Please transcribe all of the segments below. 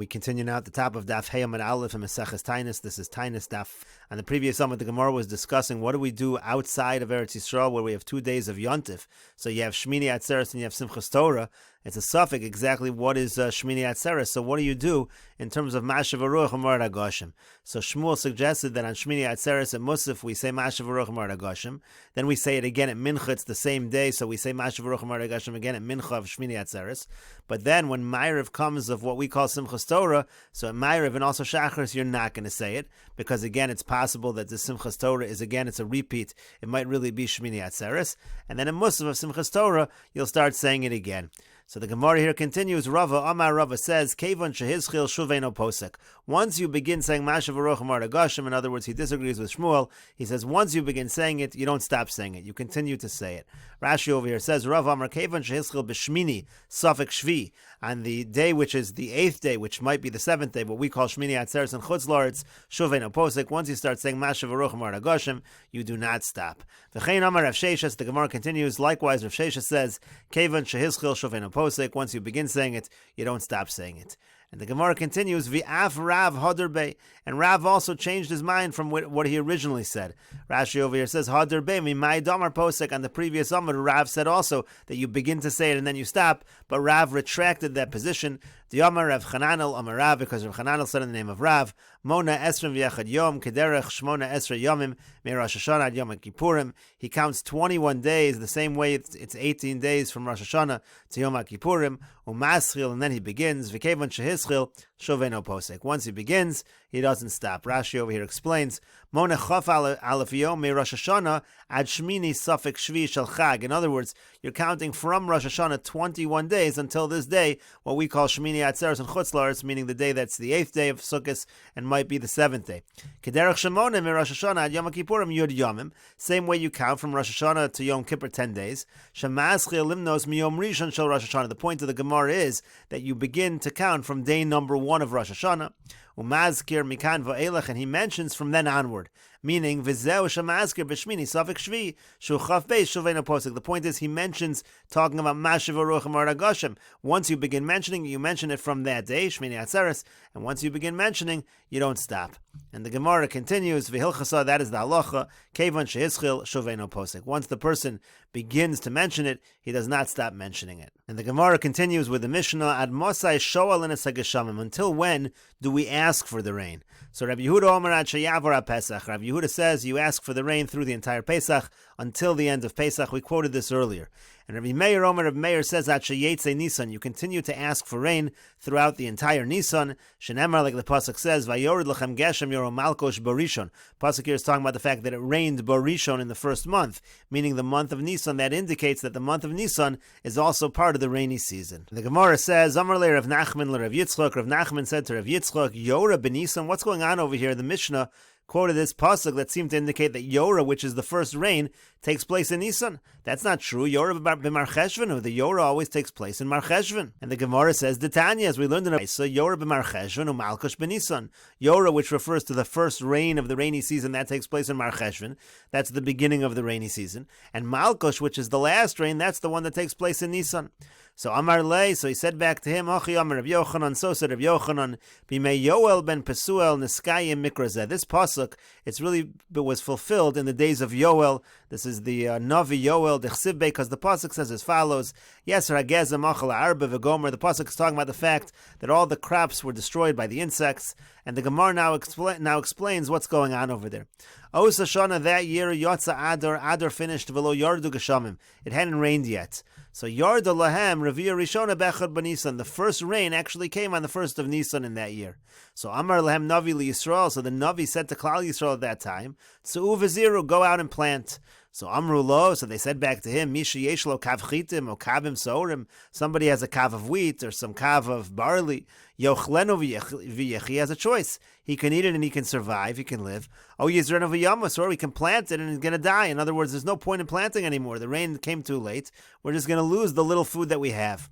We continue now at the top of Daf Yomi Gemara and Meseches Taanis. This is Taanis Daf. On the previous summit, the Gemara was discussing what do we do outside of Eretz Yisrael, where we have 2 days of Yontif. So you have Shmini Atzeres and you have Simchas Torah. It's a suffix exactly what is Shmini Atzeres. So what do you do in terms of Mashav Aruch Amar Agoshim? So Shmuel suggested that on Shmini Atzeres at Musaf we say Mashav Aruch Amar Agoshim. Then we say it again at Mincha. It's the same day, so we say Mashav Aruch Amar Agoshim again at Mincha of Shmini Atzeres. But then when Ma'ariv comes of what we call Simchas Torah, so at Ma'ariv and also Shacharis, you're not going to say it, because again, it's possible that the Simchas Torah is, again, it's a repeat. It might really be Shmini Atzeres. And then in Musaf of Simchas Torah, you'll start saying it again. So the Gemara here continues. Rava Amar Rava says, Kevon shehizchil shuveino posek. Once you begin saying Mashav Aruch Amar Agoshim, in other words, he disagrees with Shmuel. He says once you begin saying it, you don't stop saying it. You continue to say it. Rashi over here says, Rava Amar Kevon shehizchil b'shmini safek shvi. On the day which is the 8th day, which might be the 7th day, what we call Shmini Atzeres and Chutz La'aretz, shuveino posek. Once you start saying Mashav Aruch Amar Agoshim, you do not stop. V'chein Amar Rav Sheshes, the Gemara continues. Likewise, Rav Sheshes says, Kevon shehizchil shuveino posek. Once you begin saying it, you don't stop saying it. And the Gemara continues, V'af Rav Haderbe, and Rav also changed his mind from what he originally said. Rashi over here says, Haderbe, Mimai Damar Posek. On the previous Amar, Rav said also that you begin to say it and then you stop, but Rav retracted that position. The Amar Rav Chananel Amar Rav, because Rav Chananel said in the name of Rav, Mona Esrim V'Yechad Yom, Kederech Shmona Esra Yomim, Me Rosh Hashanah ad Yom Kippurim. He counts 21 days, the same way it's 18 days from Rosh Hashanah to Yom Kippurim, Umaschil, and then he begins, V'Kevon Shehischil, Shoveno Posek. Once he begins, he doesn't stop. Rashi over here explains, Mona Chaf Aleph Yom, Me Rosh Hashanah ad Shmini Safek Shvi Shel Chag. In other words, you're counting from Rosh Hashanah 21 days until this day, what we call Shmini Atzeres and Chutz La'aretz, meaning the day that's the 8th day of Sukkot and might be the 7th day. Kederech Shemona Me Rosh Hashanah ad Yom Kippurim Yud Yomim. Same way you count from Rosh Hashanah to Yom Kippur 10 days. Shemaschil Limnos Miyom Rishon Shel Rosh Hashanah. The point of the Gemara is that you begin to count from day number 1 of Rosh Hashanah. Umazkir mikan va'elech, and he mentions from then onward, meaning v'zeu shemazkir b'shmini safek shvi shuchaf beis shuveino posek. The point is he mentions talking about Mashav Aruch Amar Agoshim. Once you begin mentioning, you mention it from that day, Shmini Atzeres, and once you begin mentioning, you don't stop. And the Gemara continues, v'hilchasa, that is the halacha, kevon shehischil shuveino posek. Once the person begins to mention it, he does not stop mentioning it. And the Gemara continues with the Mishnah, ad mosai shoal in a until when do we ask for the rain? So Rabbi Yehuda Omer ad sheyavor Pesach. Rabbi Yehuda says you ask for the rain through the entire Pesach until the end of Pesach. We quoted this earlier. And Rabbi Meir Omer of Meir says ad sheyetze Nisan. You continue to ask for rain throughout the entire Nisan. Shenemar, like the pasuk says, vayored lechem geshem yoro malkosh barishon. Pasuk here is talking about the fact that it rained barishon in the first month, meaning the month of Nisan. That indicates that the month of Nisan is also part of the rainy season. The Gemara says, Amar le Rav Nachman le Rav Yitzchok. Rav Nachman said to Rav Yitzchok, Yora b'Nisan. What's going on over here? The Mishnah quoted this pasuk that seemed to indicate that Yora, which is the first rain, takes place in Nisan. That's not true. Yora b'Mar Cheshvan, the Yora always takes place in Mar Cheshvan. And the Gemara says, Tanya, as we learned in Aisa, Yora b'Mar Cheshvan u'Malkosh b'Nisan. Yora, which refers to the first rain of the rainy season, that takes place in Mar Cheshvan. That's the beginning of the rainy season. And Malkosh, which is the last rain, that's the one that takes place in Nisan. So Amar Lei, so he said back to him, Ochi Amar Rav Yochanan, so said Rav Yochanan, Bimei Yoel ben Pesuel Niskayim Mikrazeh. This pasuk, it was fulfilled in the days of Yoel. This is the Navi Yoel Dechsivbe, because the pasuk says as follows: Yes, Rageza Machal Arba V'Gomer. The pasuk is talking about the fact that all the crops were destroyed by the insects, and the Gemara now explains what's going on over there. Os Hashanah, that year, Yotza Adar finished V'lo Yardu Geshamim. It hadn't rained yet. So Yarda Lahem Reviya Rishona Bechad B'Nisan. The first rain actually came on the 1st of Nisan in that year. So Amar Lahem Navi Li Yisrael. So the Navi said to Klal Yisrael at that time, Tz'u V'ziru, go out and plant. So Amru Lo, so they said back to him, Mishi Yeshlo Kav Chitim or Kavim Sorim. Somebody has a kav of wheat or some kav of barley. Yochlenu V'Yechi, he has a choice. He can eat it and he can survive, he can live. Oh, Yizrenu V'Yamas, or he can plant it and he's going to die. In other words, there's no point in planting anymore. The rain came too late. We're just going to lose the little food that we have.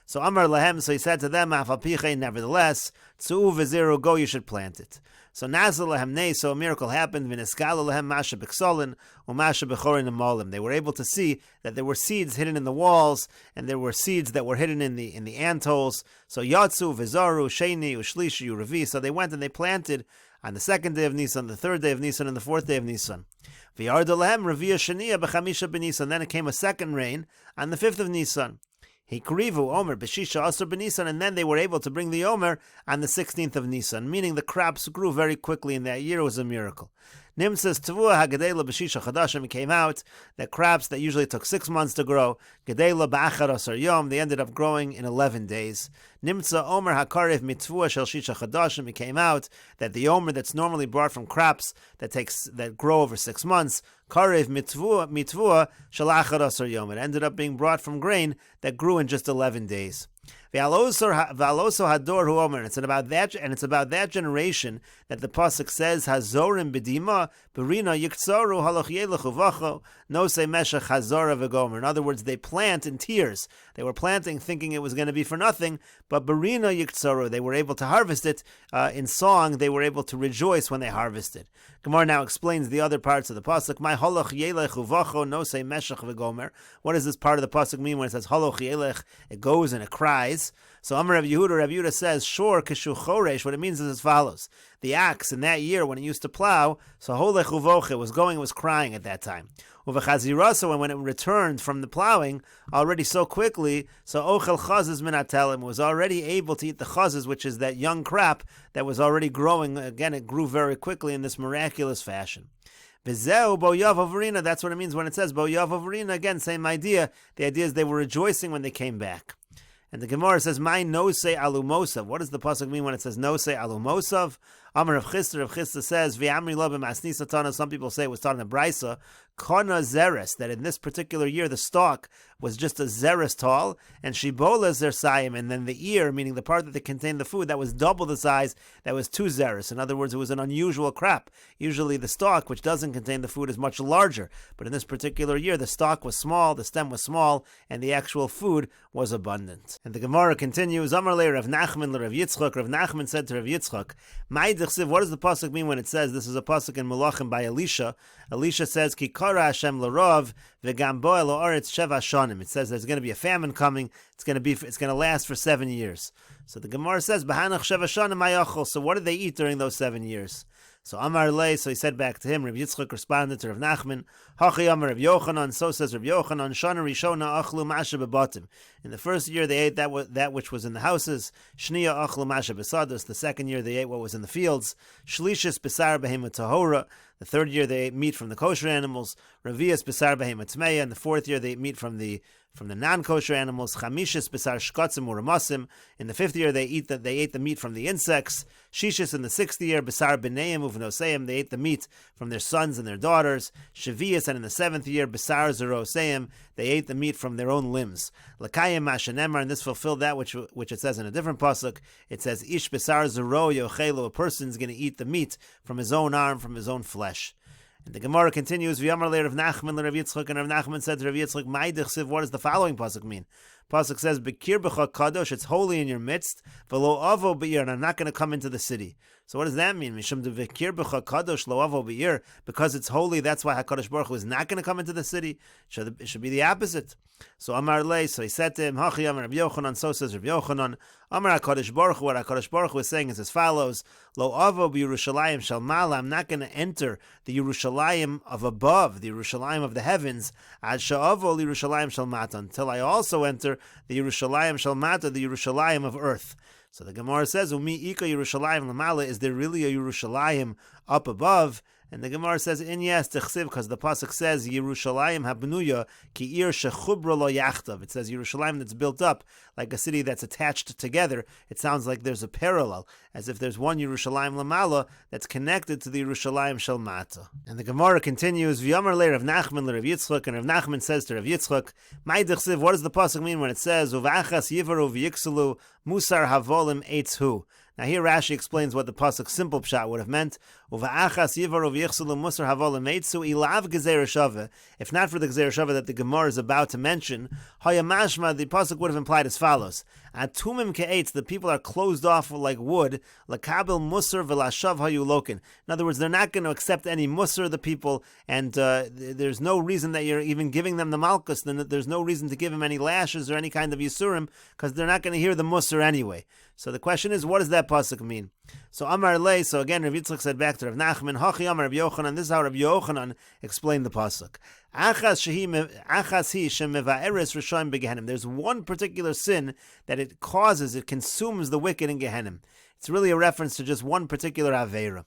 So Amar Lahem, so he said to them, nevertheless, Tzu'u v'ziru, go, you should plant it. So Nazal Lahem Nei, so a miracle happened, V'neskala Lahem Masha B'ksolin, U'masha B'chorin Amolim. They were able to see that there were seeds hidden in the walls, and there were seeds that were hidden in the antholes. So Yatsu, V'zaru, Sheni, U'shlishi, U'revi, so they went and they planted on the 2nd day of Nisan, the 3rd day of Nisan, and the 4th day of Nisan. V'yarda Lahem Reviya Sheniya B'chamisha B'Nisan. Then it came a second rain on the 5th of Nisan. Hikrivu Omer B'shisha Asar B'Nisan, and then they were able to bring the Omer on the 16th of Nisan, meaning the crops grew very quickly in that year. It was a miracle. Nimtzas Tavua HaGedela B'shisha Chadashim, came out that crops that usually took 6 months to grow, Gedela B'achar Asar Yom, they ended up growing in 11 days. Nimtza Omer HaKarev Mitvua Shel Shisha Chadashim, it came out that the Omer that's normally brought from crops that grow over 6 months, Karev Mitvua Shel Achar Asar Yom, it ended up being brought from grain that grew in just 11 days. V'aloso hador hu omer. It's about that generation that the pasuk says hazorim b'dima berina yiktzoru haloch yelech uvacho nosei meshach hazora v'gomer. In other words, they plant in tears. They were planting thinking it was going to be for nothing, but berina yiktzoru, they were able to harvest it in song. They were able to rejoice when they harvested. Gemara now explains the other parts of the pasuk. My haloch yelech uvacho nosei meshach v'gomer. What does this part of the pasuk mean when it says haloch yelech? It goes and it cries. So Amar Rav Yehuda says, sure, kishu choresh, what it means is as follows. The axe in that year when it used to plow, so holech uvoch, it was crying at that time. Uvechazirasa, and when it returned from the plowing, already so quickly, so ochel chazes minatelim, was already able to eat the chazes, which is that young crop that was already growing. Again, it grew very quickly in this miraculous fashion. V'zeu bo yav avarina, that's what it means when it says bo yav avarina. Again, same idea. The idea is they were rejoicing when they came back. And the Gemara says, "My nosei alumosav." What does the pasuk mean when it says nosei alumosav? Amar Rav Chisda says, "V'amri lo b'masnisa tana." Some people say it was taught in the Brisa. Kona zeres, that in this particular year the stalk was just a zeres tall, and shibola zersayim, and then the ear, meaning the part that contained the food, that was double the size, that was 2 zeres. In other words, it was an unusual crop. Usually the stalk, which doesn't contain the food, is much larger, but in this particular year the stalk was small, the stem was small, and the actual food was abundant. And the Gemara continues, Amar le Rav Nachman le Rav Yitzchak. Rav Nachman said to Rav Yitzchak, what does the pasuk mean when it says, this is a pasuk in Melachim by Elisha. Elisha says, Ki kara Hashem l'rov v'gam bo elo aretz sheva shanim. It says there's going to be a famine coming. It's going to last for 7 years. So the Gemara says, B'hanach sheva shanim ayachol. So what did they eat during those 7 years? So Amar le, so he said back to him, Rav Yitzchak responded to Rav Nachman, Hachi Amar Rav Yochanan, so says Rav Yochanan, Shana Rishona achlu masha bebatim. In the first year they ate that which was in the houses. Shniya achlu masha besados. The second year they ate what was in the fields. Shlishis besar behema tahora. The third year they ate meat from the kosher animals. Ravias besar behema tmeya. And the fourth year they ate meat from the non-kosher animals. Chamishis besar shkatzim uramasim. In the fifth year they ate the meat from the insects. Shishis in the sixth year besar b'neim uvnoseim. They ate the meat from their sons and their daughters. Shavias, and in the seventh year besar zeroseim. They ate the meat from their own limbs. Lakayim mashanemar, and this fulfilled that which it says in a different pasuk. It says ish besar zero yochelu. A person's going to eat the meat from his own arm, from his own flesh. And the Gemara continues, V'yamar le Rav Nachman le Rav Yitzchak, and Rav Nachman said to Rav Yitzchak, Mai dichsiv, what does the following pasuk mean? Pasuk says, Bekir b'cha kadosh, it's holy in your midst, v'lo avo b'ir, and I'm not going to come into the city. So what does that mean? Mishum de v'kir b'cha kadosh lo avo b'ir, because it's holy, that's why HaKadosh Baruch Hu is not going to come into the city. It should be the opposite. So Amar le, so he said to him, Hachi Amar Rav Yochanan, so says Rav Yochanan, Amar HaKadosh Baruch Hu, what HaKadosh Baruch Hu is saying is as follows, Lo avo b'Yerushalayim shal mala, I'm not going to enter the Yerushalayim of above, the Yerushalayim of the heavens, ad sha'avo l'Yerushalayim shal mata, until I also enter the Yerushalayim shal mata, the Yerushalayim of earth. So the Gemara says, Umi ika Yerushalayim lamala, is there really a Yerushalayim up above? And the Gemara says, in yes, tichsiv, because the pasuk says, Yerushalayim habnuya ki ir shechubra lo yachtav. It says Yerushalayim that's built up like a city that's attached together. It sounds like there's a parallel, as if there's one Yerushalayim lamala that's connected to the Yerushalayim shel mata. And the Gemara continues, V'yamar le Rav Nachman le Rav Yitzchak, and Rav Nachman says to Rav Yitzchak, Mai tichsiv, what does the pasuk mean when it says, Uvachas yivaru v'yikselu musar havolim eitz hu? Now here Rashi explains what the pasuk simple pshat would have meant. If not for the gezer shava that the Gemara is about to mention, hayamashma, the pasuk would have implied as follows: Atumim ke'etz, the people are closed off like wood. Lakabil musar v'lashav hayulokin. In other words, they're not going to accept any musar, the people, and there's no reason that you're even giving them the malchus. Then there's no reason to give them any lashes or any kind of yisurim, because they're not going to hear the musar anyway. So the question is, what does that pasuk mean? So Amar Lei, so again, Rav Yitzchak said back to Rav Nachman, Hachi Amar Rav Yochanan, this is how Rav Yochanan explained the pasuk. Achas hi shemevaeres rishayim begehenim. There's one particular sin that it causes, it consumes the wicked in Gehenim. It's really a reference to just one particular aveira.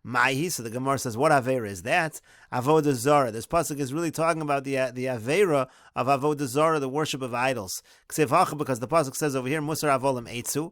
Maihi, so the Gemara says, what aveira is that? Avodah Zarah. This pasuk is really talking about the aveira of Avodah Zarah, the worship of idols. Because the pasuk says over here, Musar avolim eitzu,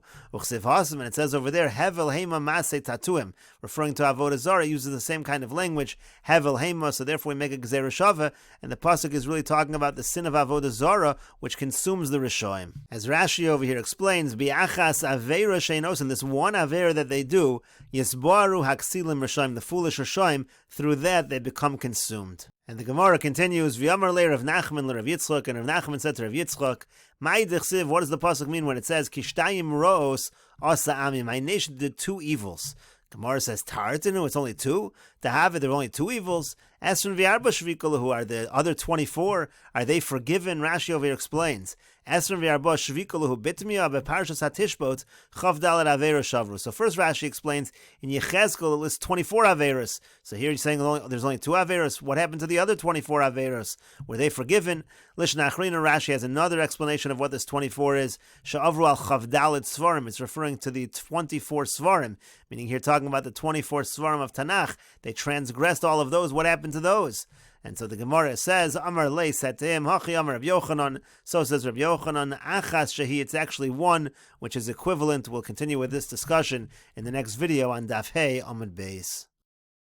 and it says over there, Hevel hema masei tatuim, referring to Avodah Zarah, uses the same kind of language, Hevel hema, so therefore we make a gzera shava, and the pasuk is really talking about the sin of Avodah Zarah, which consumes the Rishoyim. As Rashi over here explains, Bi'achas aveira sheinos, and this one aveira that they do, Yisbaru haksilim Rishoyim, the foolish Rishoyim, through that they become consumed. And the Gemara continues, V'yamar le Rav Nachman le Rav Yitzchak, and Rav Nachman said to Rav Yitzchak, Ma'id chsiv, what does the pasuk mean when it says, Kishtayim ro'os asa ami, my nation did two evils? Gemara says, Tartinu, it's only two? To have it, there are only two evils. Esron v'arba shvikalahu, are the other 24, are they forgiven? Rashi over here explains, Esron v'arba shvikalahu bitmiya beparshas hatishbot chav dalet avera shavru. So first Rashi explains, in Yechezkel it lists 24 averas. So here he's saying there's only two averas. What happened to the other 24 averas? Were they forgiven? Lishna Achrina, Rashi has another explanation of what this 24 is. Sha'avru al chav dalet svarim. It's referring to the 24 svarim, meaning here talking about the 24 svarim of Tanakh. They transgressed all of those. What happened to those? And so the Gemara says, Amar Lei said to him, Hachi Amar Rav Yochanan, so says Rav Yochanan, Achas Shehi, it's actually one, which is equivalent. We'll continue with this discussion in the next video on Daf Hey Amud Beis.